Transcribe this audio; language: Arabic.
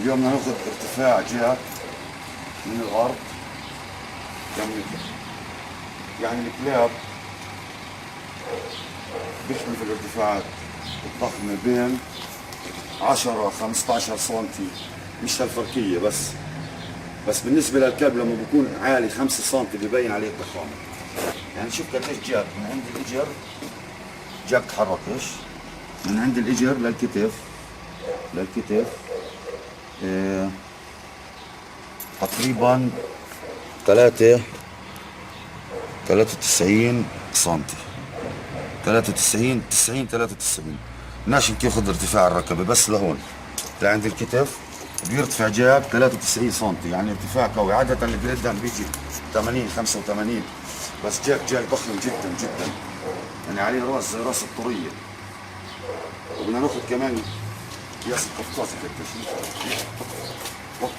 اليوم بدنا ناخذ ارتفاع جاك من الارض كم متر. يعني الكلاب بيحمل في الارتفاعات الضخمة بين 10 15 سنتي، مش هالفركية بس بالنسبة للكلب لما بكون عالي 5 سنتي ببين عليه الضخامة. يعني شوف قديش جاك من عند الاجر، جاك تحركش من عند الاجر للكتف تقريبا 93 سنتي، 93 90 93. ماشي كيف خذ ارتفاع الركبة بس لهون لعند الكتف بيرتفع جاب 93 سنتي، يعني ارتفاع قوي. عادة الجريدان بيجي 80 85، بس جاك ضخم جدا جدا، يعني عليه راس زي راس الطرية. وبدنا ناخذ كمان قياس القفطاس.